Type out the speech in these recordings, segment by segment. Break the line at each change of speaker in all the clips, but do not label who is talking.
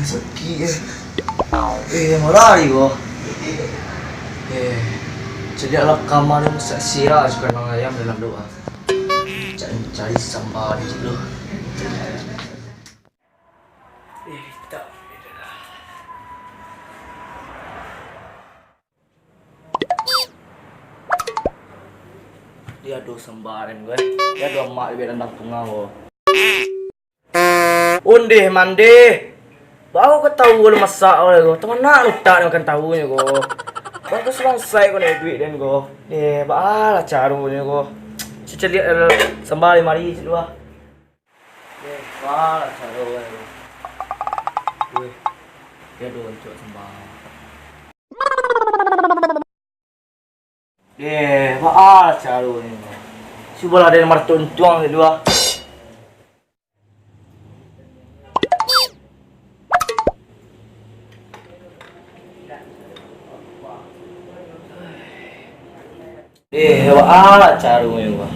Sakit marah ko. Jadi alam kamar yang sia suka ayam dalam doa. Cari sambal dulu. Tak. Dia do sambaran gue. Dia do mak dia tentang punga ko. Undih mandi. Baru kau tahu lu masak oleh kau. Teman nak lutak ni makan tahunya kau. Baru selesai kau nak duit dan kau. Bahala carunya kau. Cica lihat sambal mari dulu ah. Bahala carunya kau. Dia do untuk sambal. Bahala carunya kau. Cuba ada yang martuntuang dulu ah. Wala caro ngayon ba?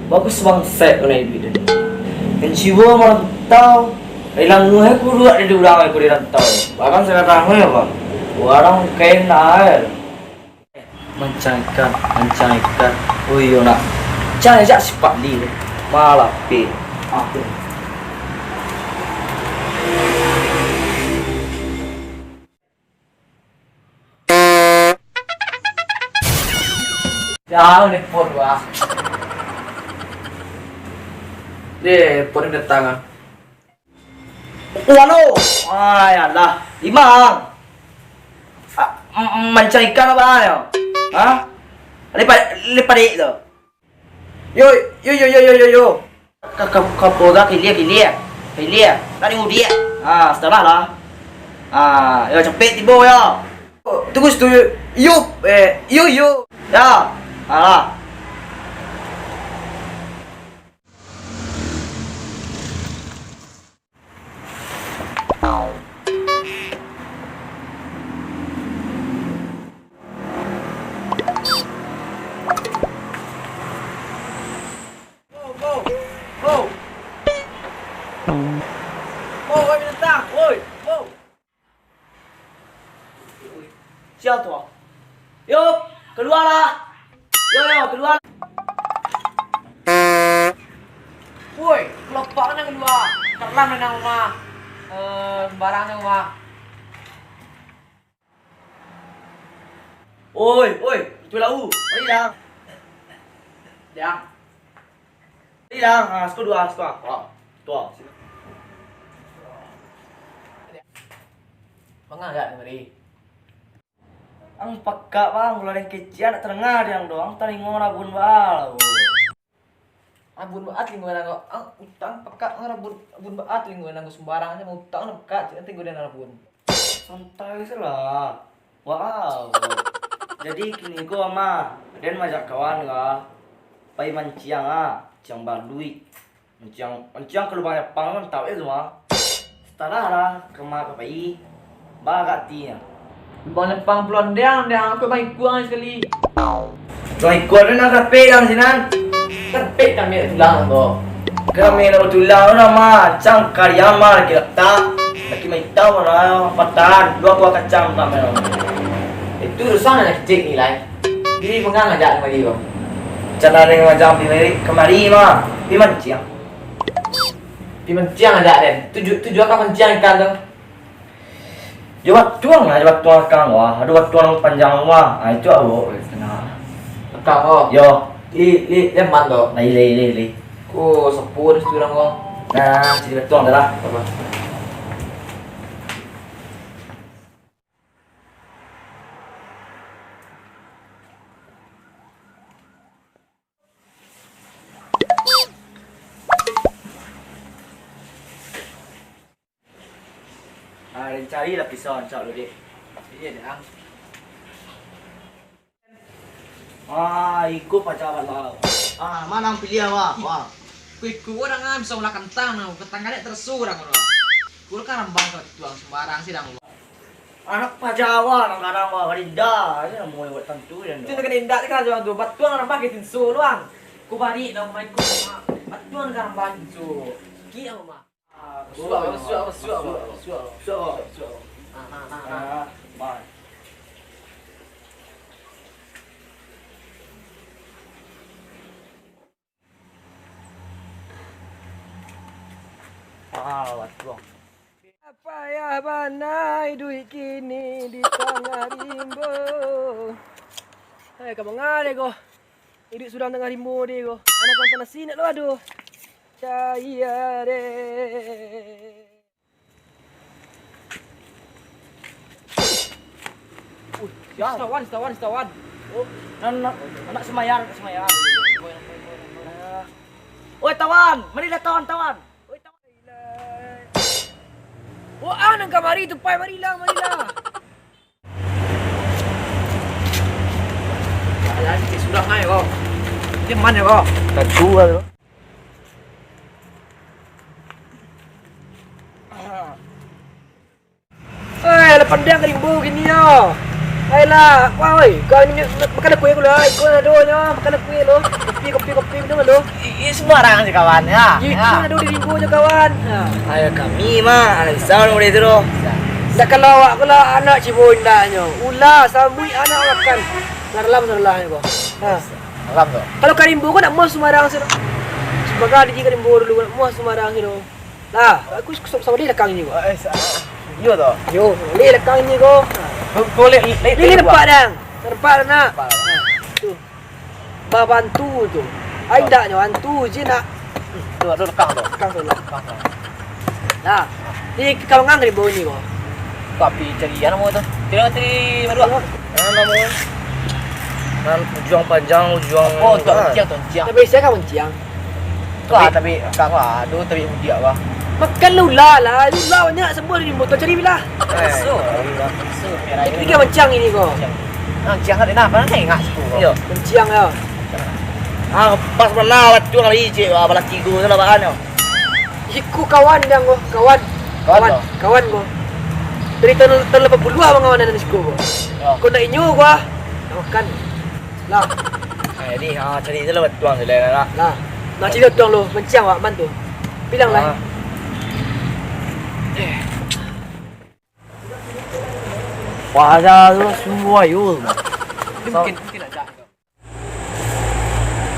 Bagus bang set ko na ibigay din. Kensibo mo tahu, ilang nguhe ko dua di urang ko di rantau. Bahkan sekarang ngayon ba? Warang kain na air. Mancang ikan. Uy yun na. Cang aja si Pak Li. Malapi. Aku. Jauh nih pot wah. Pot ini datang. Waduh, ya lah, Imang. Mancang ikan apa ya? Hah? Lepas itu. Yo. Kapoga kilia. Tadi ngudi ya. Setelah lah. Yo cepet tibo ya. Tunggu setuju. Yo. Ya. Alah. Oi, bintang. Oi. Siapa tu? Yo, keluarlah. Yo, keluar. Woi, kelopak nang keluar. Terlam nang rumah. Barang nang rumah. Oi, itu lau. Mari dah. Mari dah. Skor dua. Tua. Mengagak mari. Ang pagka bang, wala rin kecil nak terengah yang doang, talingo rabun bal. Abun baat linggo na ko. Ang utang pagka rabun baat linggo na ko sembarang aja mau utang na pagka, nanti gue dan rabun. Santai salah. Wow. Jadi kini ko ama, dan majak kawan ka. Pai manciang ciang balui. Manciang kelubangnya pang tahu itu mah. Setelah lah kema ka pai. Bagat tinya. Banyak pangpulon dia aku baik kuang sekali. Baik kuang na kape lang sinan. Kape kami tulang ko. Kami na tulang na macam karyamar kita. Lagi may tahu na patan dua buah kacang kami. Itu urusan nak cek nilai. Jadi pengang aja lagi ko. Cara dengan macam pilih kemari mah. Pimanciang aja den. Tujuh apa manciang ikan tu? Jawab tuang kang wah, ada tuang panjang wah, itu awo, kena. Kang oh, yo, leman do, li. Ko sepuluh seturang ko. Nah, jadi tuang dah. Apa? Cari lapisan cak lu dik. Iya dah. Ikut pacaran lah. Mana yang pilih wah?
Kuiku orang ngam bisa ulah kentang nang kentang kali tersurang orang. Kul kan rambang ke tuang sembarang sih dang.
Anak pacawan nang kadang wah rinda, aja mau buat tentu dan.
Itu kan indah kan jual tu batuang rambang ke tinsu luang. Ku bari nang main ku batuang kan rambang tinsu. Kiau mah.
Suap. Bye. Tuang.
Apa ya banai duit kini di tengah rimbo. Hai kamu ngare ko. Hidup sudah tengah rimbo dia ko. Anak kau tanah sini lo aduh. Cahaya deh. Setawan.
Oh, anak semayar. Oi tawan, marilah tawan. Oi tawan.
Oh, nang kamari tu pai marilah.
Sudah ngai kok. Dia mana kok?
Tak dua tu.
Hai, lepas dia rimbo gini yo. Ayolah, woi, kau ni makan kuih aku lah. Kau ada doanya, makan kuih lo. Kopi minum lo.
Ini sembarang sih kawan ya.
Kau ada di rimbo je kawan.
Ayo kami mah, anak besar boleh terus.
Dah kalau awak kalau anak cibun ndaknya. Ulah sambui anak makan. Dalam kau.
Alam tu.
Kalau karimbo kau nak muas sembarang sih. Sebagai di karimbo dulu nak muas sembarang sih. Lah, aku sama dia lekang ni kau.
Yo tu.
Yo, dia lekang ni kau.
Boleh
Ini tempat dah. Tempat nak. Tu. Bantu tu. Ai ndaknya bantu je nak.
Tu lekang tu.
Lekang tu lah. Nah, ni kau ngang karimbo ni kau.
Tapi cari apa nama tu? Tiri baru. Nama Nan ujung panjang ujung.
Oh, tuan.
Tapi saya kau menciang.
Tapi kau aduh tapi mudia bah.
Makan lula lah. Lula banyak semua di motor cari bila.
So.
Ini kau menciang ini kau.
Ciang ada nak mana ingat situ. Yo.
Menciang ya.
Pas mana waktu kali je bala tigu tu lah bahan yo.
Iku kawan yang kau. Kawan kau. Dari tahun 80 abang kawan ada di siku kau. Kau nak inyu kau. Makan. Lah.
Jadi cari tu lah tuang je lah.
Lah. Nak cerita tuang lu menciang awak bantu. Bilang lah.
Wajah tu semua yo.
Mungkin nak jak.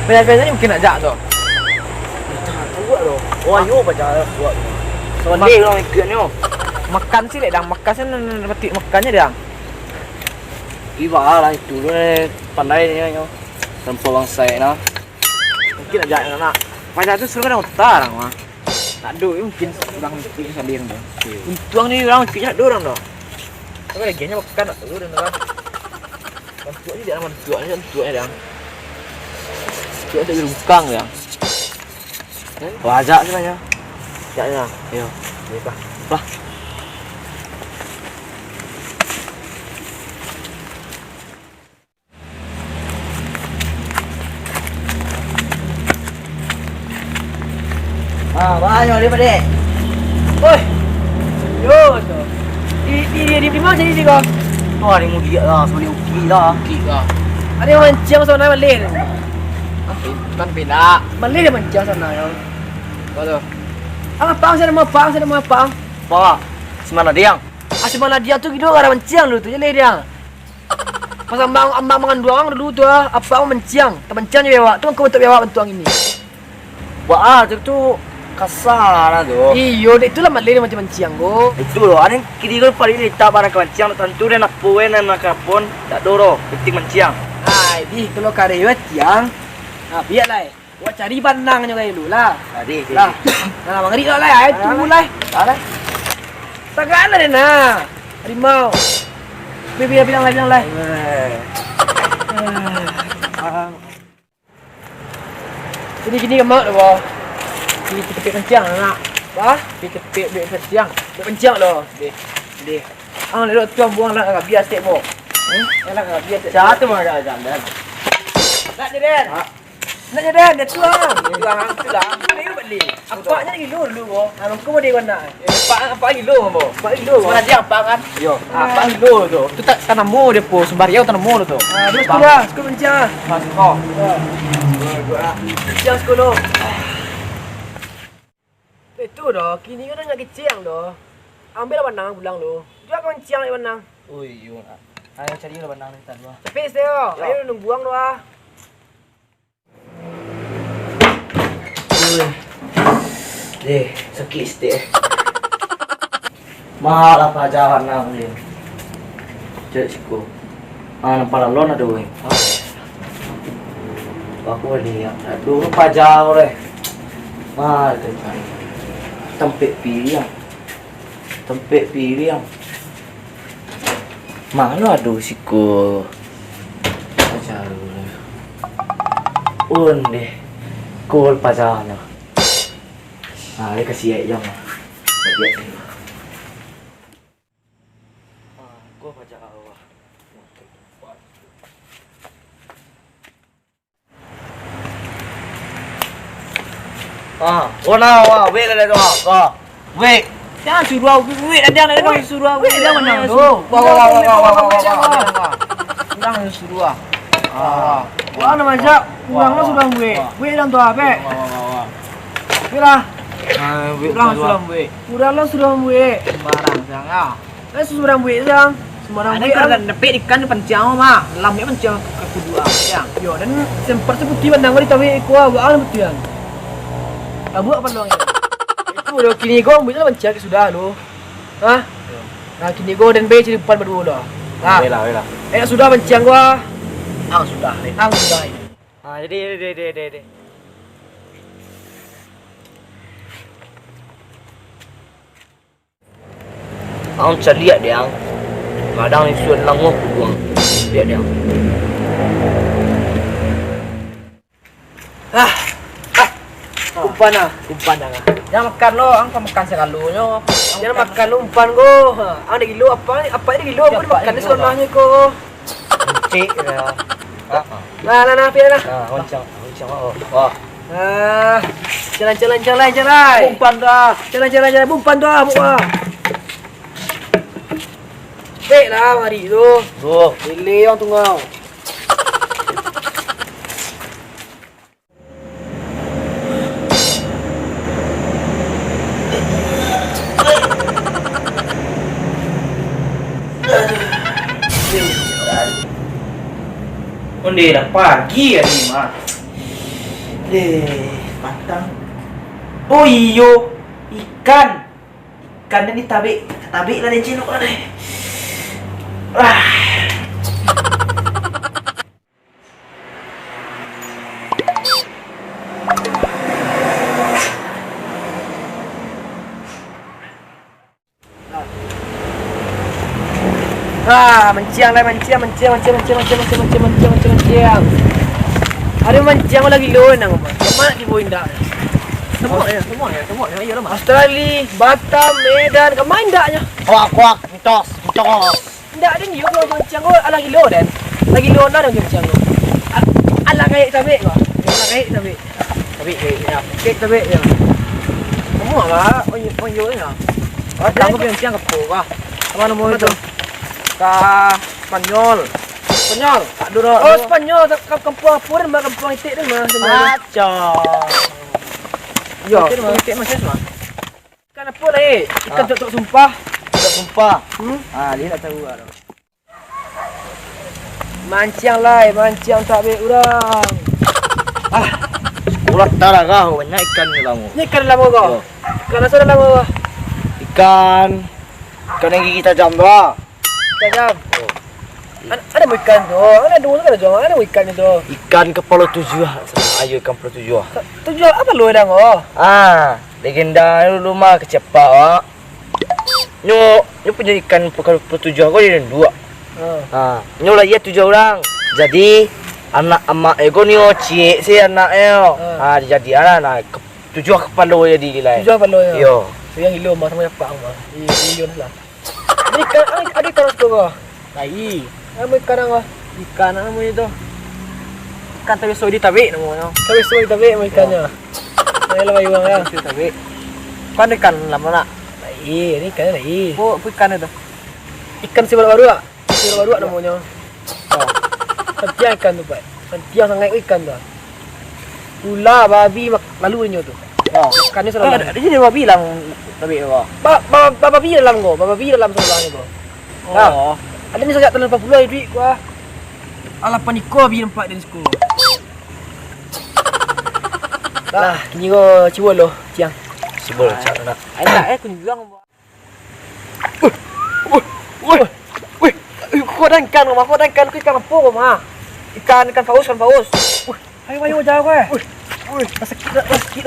Biasa ni mungkin nak jak tu.
Buat tu.
Wah yo baca buat. Sonde orang ikut ni.
Makan sih lek dang makan sen petik makannya dang.
Iba lah itu ni pandai ni yo. Tempat bang saya na. Mungkin nak jak nak.
Macam tu suruh kan otak orang mah. Tak ada mungkin orang ikut sendiri tu. Untung ni orang ikut nak orang tu. Tapi lagi nya makan tak tahu dan orang. Bantu ni dia nak bantu ni bantu ni dang. Dia tak lukang yang.
Wajak sebenarnya. Jaknya. Yo.
Lepas.
Lah. Banyak dia pada.
Oi. Yo tu. Di mana jadi ni kau?
Wah, ni mudia lah, sebeli ukir lah.
Kira.
Ada yang menciang sana Malay.
Kan bina.
Malay dia menciang sana yo.
Kau tu.
Pang sana mau pang.
Wah, semana dia?
Asal mana dia tu gitu orang menciang dulu tu je dia. Pas ambang mangan dua orang dulu tu apa menciang. Tak menciang je awak. Tu kau betul awak bentuang ini.
Wah, tu kasar lah tu.
Iyo, itulah Malay dia macam menciang go.
Itu loh, ada yang kiri kau pari ni tak barang kemenciang tentu dia nak puan dan nak kapon tak doro, penting menciang.
Ai, di kalau karewat tiang. Biarlah. Wak cari bandang je dulu lah.
Tadi.
Lah. Nah, mangri lah lah. Ai tu lah.
Ada.
Takkan ada nah. Harimau. Bilang lah. Gini kemak tu boh.
Di tepi kencang nak.
Apa?
Di tepi kencang.
Kencang loh.
Di. Lalu tuang buang lah kat biar step boh. Lah kat biar step.
Jatuh mana dah jam dah.
Nak jaden. Nak jaden dia tuang.
Tuang tu lah.
Dia beli. Apaknya kilo dulu boh. Kau mau dia kau nak.
Apa kilo boh?
4 kilo.
Sebenarnya dia apa kan?
Yo.
Apa kilo tu? Tu tak tanamu dia po sembarang tanamu tu.
Terus sekolah. Sekolah kencang.
Masuk kau.
Kencang sekolah. Itu Aduh dah, kini kau nak keciang dah. Ambil lah benang pulang lu. Dia kau keciang ni benang.
Ui, yun. Ayo cari lah benang ni tadi.
Cepet dia. Ayo nung buang tu ah.
Ui. Sakit sikit. Mahal apa jalan nak ni. Cek siku. Nampak lalon ada weh. Aku ni aduh pajau leh. Mahal tu. Tempek pilihan. Tempek pilihan. Mana aduh siku. Pajau leh. Deh. Kol pajau na. Dia kasih ayam. Dia ni. Kol pajau. Wah, wait lah tu. Wait.
Jangan suruh wait ada nak kau suruh wait dia menang tu.
Wah.
Jangan suruh.
Wah nak macam kurang lah sudah weh. Weh dalam tu apa? Weh lah.
Wait suruh wait.
Kurang lah sudah weh.
Sembarang sang ya.
Sudah weh sang. Sembarang
Ada
weh.
kan nepek ikan pencang mah. Lamnya pencang ke kedua yang.
Yo dan sempat seperti bandang kali tapi kuah buat betul kan. Abu apa long ya? Itu udah kini gua ambil lah mencari sudah lu. Hah? Nah kini gua dan B di depan berdua dah. Nah.
Wela.
Sudah mencang gua.
Sudah.
Sudah.
Jadi. Cari lihat dia. Kadang ni suan langoh buang. Lihat dia.
Umpan lah.
Jangan makan lo, angka makan sekalunya.
Jangan makan lu umpan go. Ada kilo apa ni? Apa ini kilo? Aku makan ni sekolahnya ko.
Cik dia.
Nah, pilih lah.
Wancang. Wah.
Jalan.
Umpan dah.
Jalan. Umpan dah, buat. Baiklah, mari tu.
Tuh.
Pilih yang tunggu.
Dah pagi ya ni mah. Pantang. Oh iyo, ikan ni tabik lah dia cinuk lah deh.
Menciang. Ada menciang lagi loan nang. Mana di Boinda?
Semua ya. Ayolah mas.
Australia, Batam, Medan, ke main daknya?
Kuak, mitos.
Ndak ada ni kalau menciang ko ala kilo dan. Lagi loan dah menciang ko. Ala kayak tabik ko. Ala kayak tabik.
Tapi ya.
Kek tabik ya.
Semua lah. Oh yo ya. Aku menciang ke kah?
Apa nama itu?
Spanyol. Tak dulu.
Oh, Spanyol kampung apa dan kampung itik tu mah.
Acong.
Yo, itik macam semua.
Ikan apa lah Ikan tok sumpah.
Tak sumpah.
Dia nak tahu lah. Mancang tak baik orang.
Urat darah kau banyak ikan ni lama.
Ni ikan lama kau. Ikan asal lama kau.
Ikan yang gigi tajam tu lah.
Tajam. Ada ikan tu. Ada dua kan jual. Ada ikan itu.
Ikan kepala tujuh. Ayo ikan kepala tujuh.
Tujuh apa lu dah kau?
Legenda dulu mah kecepak wak. Nyo punya ikan kepala tujuh kau dia dua. Nyo lah ia 7 orang. Jadi anak emak ego ni cik si anak eo. Jadi anak 7 kepala jadi gila.
7 kepala ya.
Yo.
Yang hilo mah sama apa mah. Iyon lah. Ikan ada ikan kau.
Lai.
Nama ikan apa?
Ikan nama itu. Ikan tapi soy di tabik namanya.
Tapi soy tabik nama ikannya. Ini lah bayuang ya.
Soy tabik. Kan ikan lama nak.
Ini ikannya lagi.
Oh, ikan itu.
Ikan si baru ah. Si baru namanya. Setiap ikan tu pak. Setiap sangat ikan tu. Ular, babi, lalunya tu.
Oh.
Kannya saluran.
Di sini bawa bilang tapi kok.
Babi dalam go, babi dalam salurannya go.
Oh.
Ada ni sajak 80 duit gua. Alapan ni kau bi nampak dan sekolah. Dah, kini kau cuba lo, ciang.
Sebel cak nak. Enak aku bilang.
Wih, kau dan ikan rumah, kau dan ikan apa rumah? Ikan paus, Ayo jauh kau. Wih, dah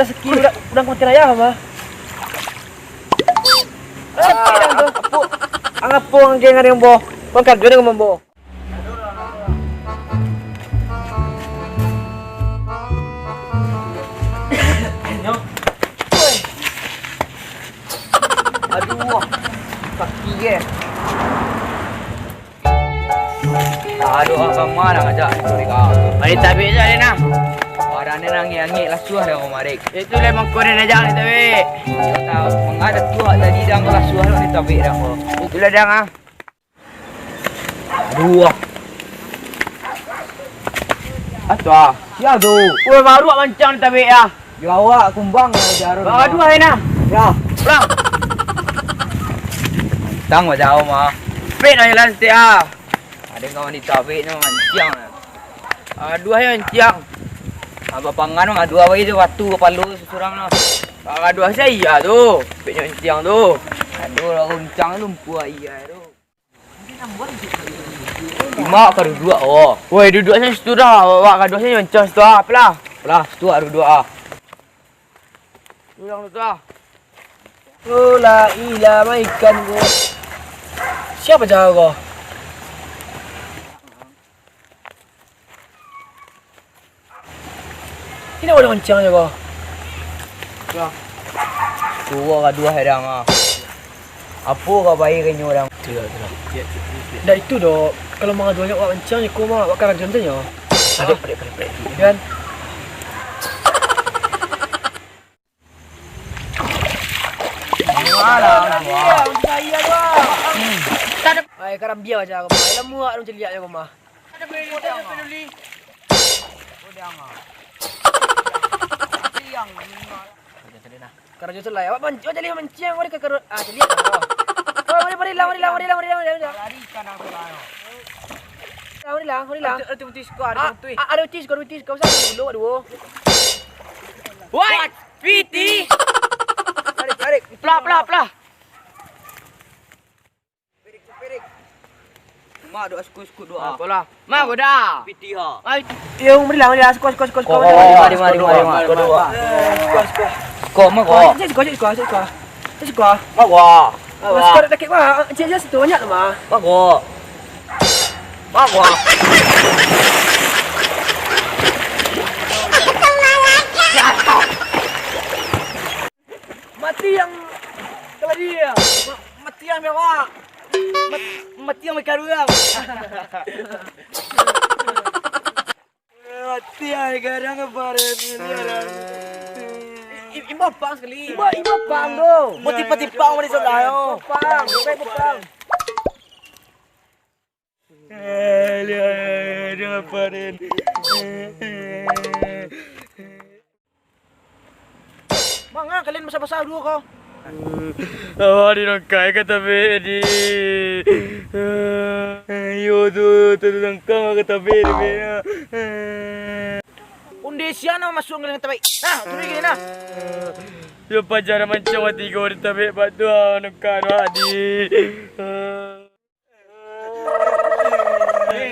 sakit, udah kau tiraya mah. Sakit dah tu.
Apa ang geng ada yang bo? Bangkat dia dengan bo. Aduh, kaki ke? Aduh, apa mana ngajak mereka? Mari tabi aja Lena. Orang ni nangis lah suah dah kemarin. Itu memang korang aja ni tabi. Dia tahu mengadat tua tadi dah lah suah ni tabi dah ko. Itulah dah ah. Aduh. Atwa, siapa tu? Oi baru mancang tabi ya. Gawak kumbang jarum. Aduh Lena. Ya. Pulang. Tang mà jauh mah. Pet nak jalan setiap. Ada kawan ni tabik ni mancang. Dua yang mancang. Apa pangan mah dua bagi tu waktu palu seorang lah. Dua saya tu. Pet mancang tu. Aduh lah mancang lumpuh iya tu. Lima ke dua oh. Woi duduk saya situ dah. Wak dua saya mancang situ ah. Apalah. Apalah situ ada dua ah. Pulang tu ah.
Oh la ilah ikan gua. Siapa jaga kau? Ini ada mancang je kau.
Ya. Dua herang ah. Apa kau bayar kena orang?
Tidak. Dah itu doh. Kalau mang dua awak mancang je kau mah awak kan contohnya. Ada pelik. Kan?
Alah,
saya doang. Tak ada. Ai karam biar aja kau. Ai muak macam lihat je kau mah.
ada peduli. Udang ah. Siang ni.
Karena justru lah. Awak jadi mancing kau dekat jadi lihat kau. Oh, mari lang.
Larikan aku lah.
Mari lang.
Ada betis kau, ada betis.
Ada betis kau sana dulu aduh.
Woi, Piti.
Tarik.
Pelah. Pirik. Mak doa skut doa. Apalah. Mak gua dah. Piti ha.
Ai, yung mari lang skos.
Mari. Skor mak gua.
Skor.
Mak gua.
Skor dekat mah. Cik situ banyak tu mah.
Mak gua.
Mati yang kalau dia.
Mati yang mewah. Mati yang mereka orang. Mati yang garang kemarin ini. Ibu pang sekali.
Ibu pang tu.
Pati pang mana saudara.
Pang.
Dia kemarin.
Manga kalian masa-masa dulu kau.
Di nangkai kata bedi. Yo tu nangkai kata bedi.
Undi siapa masuk dengan tabai? Nah, tuli gini nah.
Yo pajar macam mati kau di tabai batu nangkai hadi.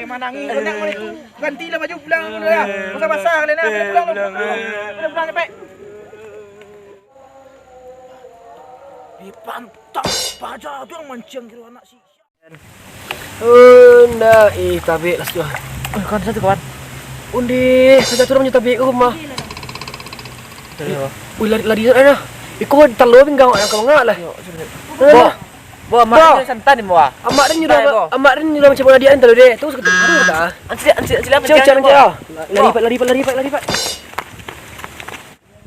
Manangi nak mereka gantilah baju pulang dulu ya. Masa-masa kalian nak pulang. Pulang cepat. Pantang pajar tu yang mancing kira anak si. Nah, tabi lah sudah.
Kan satu kawan.
Undi, kita turun punya tabi ke rumah. Lari sana. Ikut terlalu pinggang yang kau ngak lah.
Bawa mak santan ni bawa.
Amak dia nyuruh macam mana dia entar deh. Terus ketemu dah.
Ansila
Jangan. Lari pak.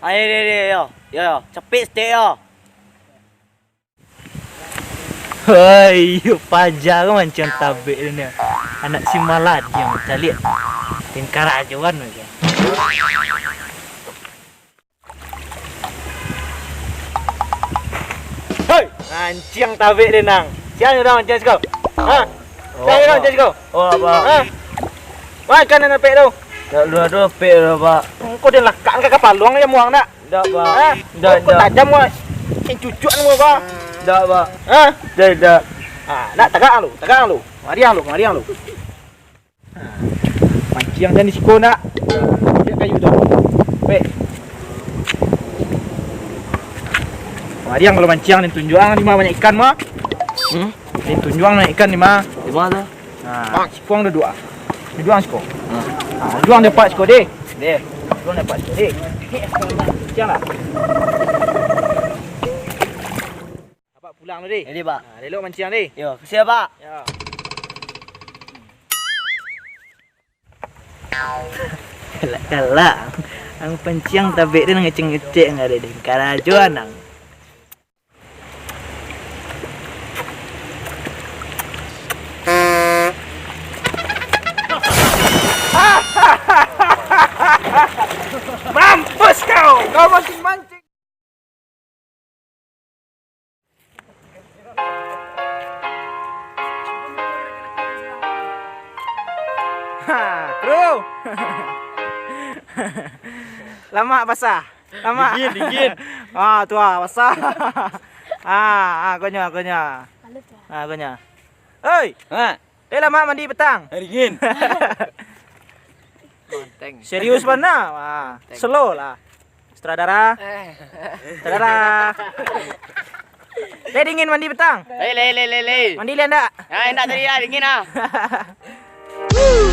Ayo. Cepet stay yo. Hai, pajar macam tabik ni. Anak si malad yang macam lihat. Tingkar ajuan macam. Mancing tabik dia nang. Siang dah mancing kau. Ha? Siang dah mancing kau.
Oh, Pak.
Ha? Makan nak pek tu.
Tak dua pek dah, Pak.
Kau dia lakat ke kapal luang dia muang nak.
Tak, Pak.
Ha?
Dah,
Kau
dah.
tajam kau. Yang cucuan kau kau.
Tak, Pak.
Ha?
Dah.
Ha, nak tagak lu. Mariang lu. Ha. Mancing jangan disiko nak. Dia kayu tu. Pek. Mariang kalau mancing ni tunjuang ni mah banyak ikan mah. Ni tunjuang banyak ikan ni mah.
Di mana tu?
Ha, sikuang ada dua. Ni dua siko. Ha, juang dapat siko deh.
Dia.
Juang dapat siko deh. Mancing lah. Dapat pulang tu deh.
Ini, Pak.
Ha, elok mancing deh.
Yo, siap, Pak.
Ya.
Kalak. Ang pancing tabik dia ngeceng-ngecek ngade deh. Karajuan ang.
Mampus kau! Kau mancing-mancing! Ha, kru! Lama basah. Lama.
Dingin.
Ah, tu basah. Akunya. Akunya. Oi,
Ha,
dia lama mandi petang.
dingin.
Serius mana? Slow lah. Sutradara. Dia dingin mandi petang.
Le.
Mandi lian tak?
Ha, enak tadi lah, dingin ah.
Woo!